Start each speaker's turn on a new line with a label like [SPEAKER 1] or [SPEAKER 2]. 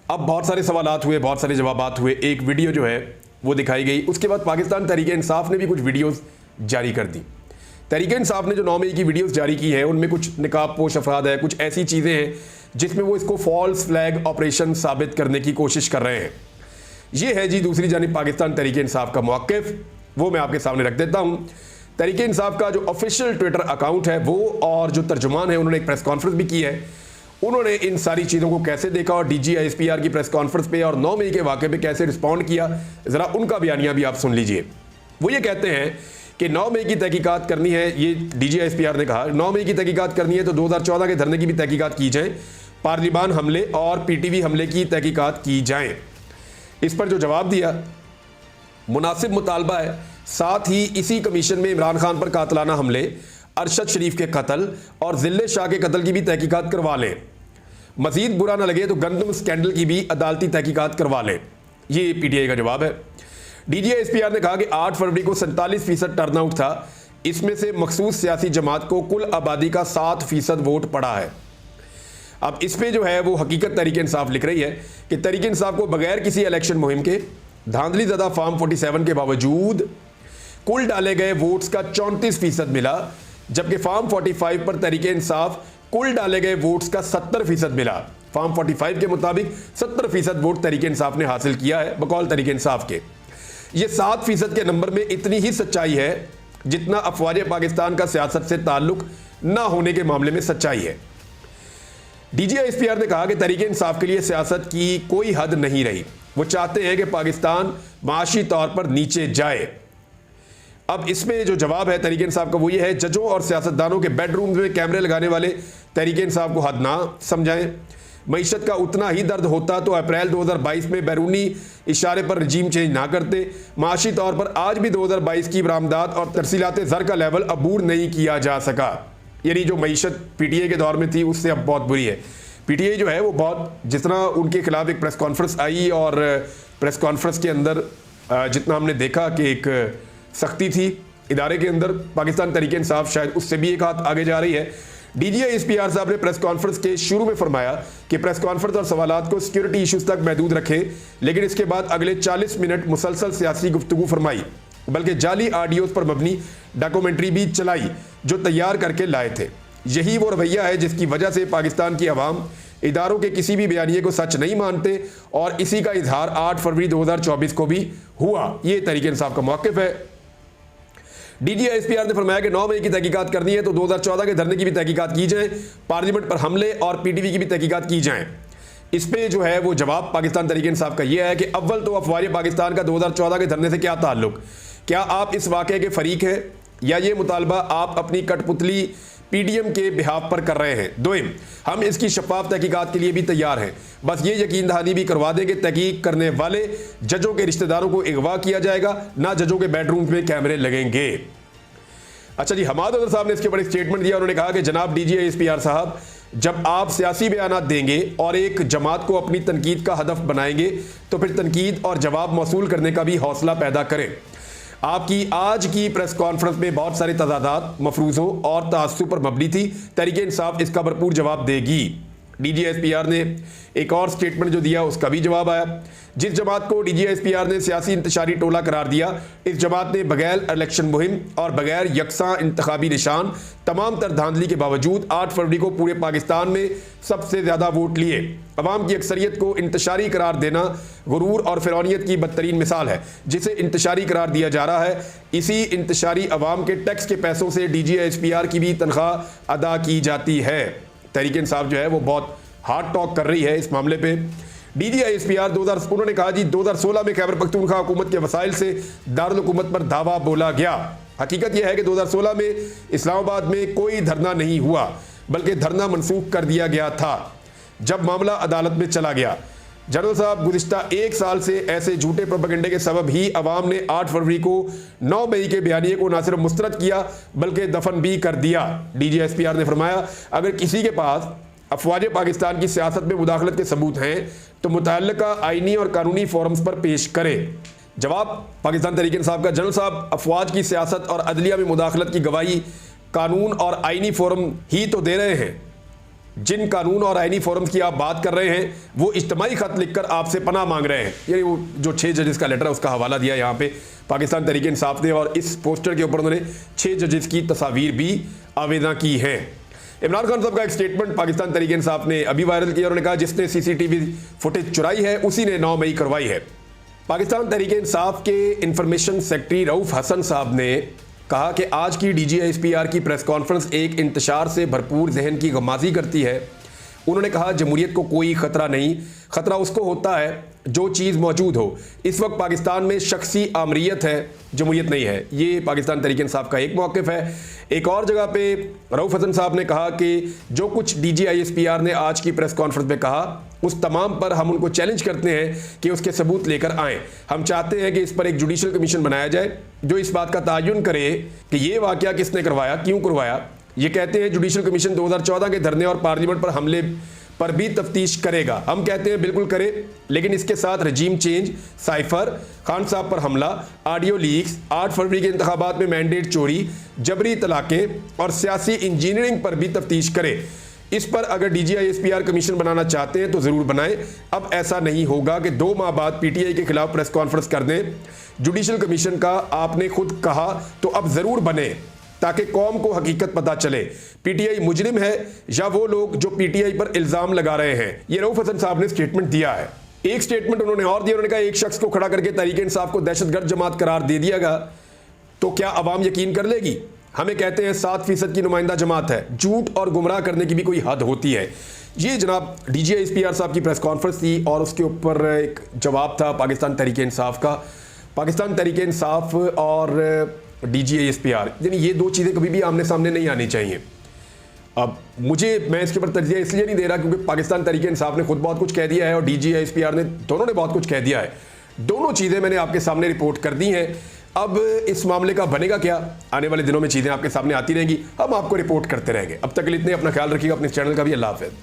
[SPEAKER 1] अब बहुत सारे सवालात हुए, बहुत सारे जवाबात हुए, एक वीडियो जो है वो दिखाई गई। उसके बाद पाकिस्तान तहरीक इंसाफ ने भी कुछ वीडियोस जारी कर दी। तहरीक इंसाफ ने जो 9 मई की वीडियोस जारी की है उनमें कुछ निकाब पोश अफराद है, कुछ ऐसी चीज़ें हैं जिसमें वो इसको फॉल्स फ्लैग ऑपरेशन साबित करने की कोशिश कर रहे हैं। ये है जी दूसरी जानिब पाकिस्तान तहरीक इंसाफ का मौक़िफ़, वो मैं आपके सामने रख देता हूँ। तहरीक इंसाफ का जो ऑफिशियल ट्विटर अकाउंट है वो और जो तर्जुमान है उन्होंने एक प्रेस कॉन्फ्रेंस भी की है। उन्होंने इन सारी चीज़ों को कैसे देखा और DGISPR की प्रेस कॉन्फ्रेंस पे और 9 मई के वाक़े पे कैसे रिस्पॉन्ड किया, ज़रा उनका बयानिया भी आप सुन लीजिए। वो ये कहते हैं कि 9 मई की तहकीकात करनी है, ये DGISPR ने कहा 9 मई की तहकीकात करनी है तो 2014 के धरने की भी तहकीकात की जाए, पार्लिमान हमले और PTV हमले की तहकीकात की जाए। इस पर जो जवाब दिया मुनासिब मुतालबा है, साथ ही इसी कमीशन में इमरान खान पर कातलाना हमले, अरशद शरीफ के कत्ल और जिले शाह के कत्ल की भी तहकीकात करवा लें। मजीद बुरा ना लगे तो गंदम स्कैंडल की भी अदालती तहकीकात करवा लें। ये PTI का जवाब है। DGISPR ने कहा कि 8 फरवरी को 47% टर्नआउट था, इसमें से मखसूस सियासी जमात को कुल आबादी का 7% वोट पड़ा है। अब इस पे जो है वो हकीकत तहरीक इंसाफ लिख रही है कि तहरीक इंसाफ को बगैर किसी इलेक्शन मुहिम के धांधली ज़दा फॉर्म 47 के बावजूद कुल डाले गए वोट्स का 34% मिला, जबकि फॉर्म 45 पर तहरीक इंसाफ कुल डाले गए वोट्स का 70% मिला। फॉर्म 45 के मुताबिक 70% वोट तहरीक इंसाफ ने हासिल किया है बकौल तहरीक इंसाफ के। ये 7% के नंबर में इतनी ही सच्चाई है जितना अफवाज पाकिस्तान का सियासत से ताल्लुक ना होने के मामले में सच्चाई है। DGISPR ने कहा कि तहरीक इंसाफ के लिए सियासत की कोई हद नहीं रही, वो चाहते हैं कि पाकिस्तान माशी तौर पर नीचे जाए। अब इसमें जो जवाब है तहरीक इंसाफ का वो ये है, जजों और सियासतदानों के बेडरूम में कैमरे लगाने वाले तहरीक इंसाफ को हद ना समझाएं। मईशत का उतना ही दर्द होता तो अप्रैल 2022 में बैरूनी इशारे पर रजीम चेंज ना करते। माशी तौर पर आज भी 2022 की बरामदात और तरसीलात ज़र का लेवल अबूर नहीं किया जा सका। यानी जो मईशत PTI के दौर में थी उससे अब बहुत बुरी है। PTI जो है वो बहुत, जितना उनके खिलाफ एक प्रेस कॉन्फ्रेंस आई और प्रेस कॉन्फ्रेंस के अंदर जितना हमने देखा कि एक सख्ती थी इदारे के अंदर, पाकिस्तान तहरीक इंसाफ शायद उससे भी एक हाथ आगे जा रही है। DGISPR साहब ने प्रेस कॉन्फ्रेंस के शुरू में फरमाया कि प्रेस कॉन्फ्रेंस और सवालात को सिक्योरिटी इश्यूज तक महदूद रखें, लेकिन इसके बाद अगले 40 मिनट मुसलसल सियासी गुफ्तगू फरमाई, बल्कि जाली ऑडियोज पर मबनी डॉक्यूमेंट्री भी चलाई जो तैयार करके लाए थे। यही वो रवैया है जिसकी वजह से पाकिस्तान की आवाम इदारों के किसी भी बयानिए को सच नहीं मानते और इसी का इजहार 8 फरवरी 2024 को भी हुआ। ये तहरीक इंसाफ का मौक़िफ़ है। DGISPR ने फरमाया कि 9 मई की तहकीकात करनी है तो 2014 के धरने की भी तहकीकात की जाए, पार्लियामेंट पर हमले और PTV की भी तहकीकात की जाए। इस पे जो है वो जवाब पाकिस्तान तहरीक इंसाफ का ये है कि अव्वल तो अफवाज पाकिस्तान का 2014 के धरने से क्या ताल्लुक, क्या आप इस वाक़े के फरीक हैं या ये मुतालबा आप अपनी कठपुतली PDM के बिहाफ पर कर रहे हैं। दोइम, हम इसकी शफाफ तहकीकात के लिए भी तैयार हैं, बस ये यकीन दहानी भी करवा दें कि तहकीक करने वाले जजों के रिश्तेदारों को अगवा किया जाएगा, ना जजों के बेडरूम में कैमरे लगेंगे। अच्छा जी, हमाद अजहर साहब ने इसके बड़े स्टेटमेंट दिया। उन्होंने कहा कि जनाब DGISPR साहब, जब आप सियासी बयानात देंगे और एक जमात को अपनी तनकीद का हदफ बनाएंगे तो फिर तनकीद और जवाब मौसूल करने का भी हौसला पैदा करें। आपकी आज की प्रेस कॉन्फ्रेंस में बहुत सारे तजादात, मफरूज़ों और तासुब पर मबनी थी। तहरीक इंसाफ इसका भरपूर जवाब देगी। DGISPR ने एक और स्टेटमेंट जो दिया उसका भी जवाब आया। जिस जमात को DGISPR ने सियासी इंतशारी टोला करार दिया, इस जमात ने बगैर इलेक्शन मुहिम और बगैर यकसा इंतखाबी निशान तमाम तर धांधली के बावजूद 8 फरवरी को पूरे पाकिस्तान में सबसे ज़्यादा वोट लिए। अवाम की अक्सरियत को इंतशारी करार देना गुरूर और फिरौनियत की बदतरीन मिसाल है, जिसे इंतशारी करार दिया जा रहा है। इसी इंतशारी अवाम के टैक्स के पैसों से DGISPR की भी तनख्वाह अदा की जाती है। तहरीक इंसाफ जो है वो बहुत हार्ड टॉक कर रही है इस मामले पे। DGISPR उन्होंने कहा जी 2016 में खैबर पख्तूनख्वा हुकूमत के वसाइल से दारुल हुकूमत पर दावा बोला गया। हकीकत यह है कि 2016 में इस्लामाबाद में कोई धरना नहीं हुआ, बल्कि धरना मनसूख कर दिया गया था जब मामला अदालत में चला गया। जनरल साहब, गुज़िश्ता 1 साल से ऐसे झूठे प्रोपेगेंडे के सबब ही अवाम ने 8 फरवरी को 9 मई के बयानिए को न सिर्फ मुस्तरद किया बल्कि दफन भी कर दिया। DGISPR ने फरमाया, अगर किसी के पास अफवाज पाकिस्तान की सियासत में मुदाखलत के सबूत हैं तो मुतअल्लिका आईनी और कानूनी फोरम्स पर पेश करे। जवाब पाकिस्तान तहरीक इंसाफ का, जनरल साहब, अफवाज की सियासत और अदलिया में मुदाखलत की गवाही कानून और आईनी फोरम ही तो दे रहे हैं। जिन कानून और आईनी फोरम्स की आप बात कर रहे हैं वो इज्तिमाई खत लिखकर आपसे पनाह मांग रहे हैं। यानी वो जो 6 जजेस का लेटर है उसका हवाला दिया यहाँ पे पाकिस्तान तहरीक इंसाफ ने, और इस पोस्टर के ऊपर उन्होंने 6 जजेस की तस्वीर भी आवेदन की है। इमरान खान साहब का एक स्टेटमेंट पाकिस्तान तहरीक इंसाफ ने अभी वायरल किया। उन्होंने कहा जिसने सीसीटीवी फुटेज चुराई है उसी ने 9 मई करवाई है। पाकिस्तान तहरीक इंसाफ के इंफॉर्मेशन सेक्रेटरी रऊफ हसन साहब ने कहा कि आज की DGISPR की प्रेस कॉन्फ्रेंस एक इंतशार से भरपूर जहन की गमाजी करती है। उन्होंने कहा जमहूरियत को कोई खतरा नहीं, खतरा उसको होता है जो चीज़ मौजूद हो। इस वक्त पाकिस्तान में शख्सी आमरीयत है, जमहूरियत नहीं है। ये पाकिस्तान तहरीक इंसाफ का एक मौक़िफ़ है। एक और जगह पे रऊफ हसन साहब ने कहा कि जो कुछ DGISPR ने आज की प्रेस कॉन्फ्रेंस में कहा उस तमाम पर हम उनको चैलेंज करते हैं कि उसके सबूत लेकर आएँ। हम चाहते हैं कि इस पर एक जुडिशल कमीशन बनाया जाए जो इस बात का तयन करे कि ये वाक़या किसने करवाया, क्यों करवाया। ये कहते हैं जुडिशल कमीशन 2014 के धरने और पार्लियामेंट पर हमले पर भी तफ्तीश करेगा। हम कहते हैं बिल्कुल करे, लेकिन इसके साथ रजीम चेंज, साइफर, खान साहब पर हमला, ऑडियो लीक्स, 8 फरवरी के इंतखाबात में मैंडेट चोरी, जबरी तलाक़ें और सियासी इंजीनियरिंग पर भी तफ्तीश करे। इस पर अगर DGISPR कमीशन बनाना चाहते हैं तो ज़रूर बनाएं। अब ऐसा नहीं होगा कि 2 माह बाद PTI के खिलाफ प्रेस कॉन्फ्रेंस कर दें। जुडिशल कमीशन का आपने खुद कहा तो अब ज़रूर बने ताकि कौम को हकीकत पता चले PTI मुजरिम है या वो लोग जो PTI पर इल्ज़ाम लगा रहे हैं। ये रऊफ हसन साहब ने स्टेटमेंट दिया है। एक स्टेटमेंट उन्होंने और दिया। उन्होंने कहा एक शख्स को खड़ा करके तहरीक इंसाफ को दहशतगर्द जमात करार दे दियागा तो क्या अवाम यकीन कर लेगी? हमें कहते हैं 7% की नुमाइंदा जमात है। झूठ और गुमराह करने की भी कोई हद होती है। ये जनाब DGISPR साहब की प्रेस कॉन्फ्रेंस थी और उसके ऊपर एक जवाब था पाकिस्तान तहरीक इंसाफ का। पाकिस्तान तहरीक इंसाफ और DGISPR यानी ये 2 चीज़ें कभी भी आमने सामने नहीं आनी चाहिए। अब मैं इसके ऊपर तरजीह इसलिए नहीं दे रहा क्योंकि पाकिस्तान तहरीक इंसाफ ने खुद बहुत कुछ कह दिया है और DGISPR ने, दोनों ने बहुत कुछ कह दिया है। दोनों चीज़ें मैंने आपके सामने रिपोर्ट कर दी हैं। अब इस मामले का बनेगा क्या, आने वाले दिनों में चीज़ें आपके सामने आती रहेंगी, हम आपको रिपोर्ट करते रहेंगे। अब तक के लिए इतने, अपना ख्याल रखिएगा, अपने चैनल का भी। अल्लाह हाफ़िज़।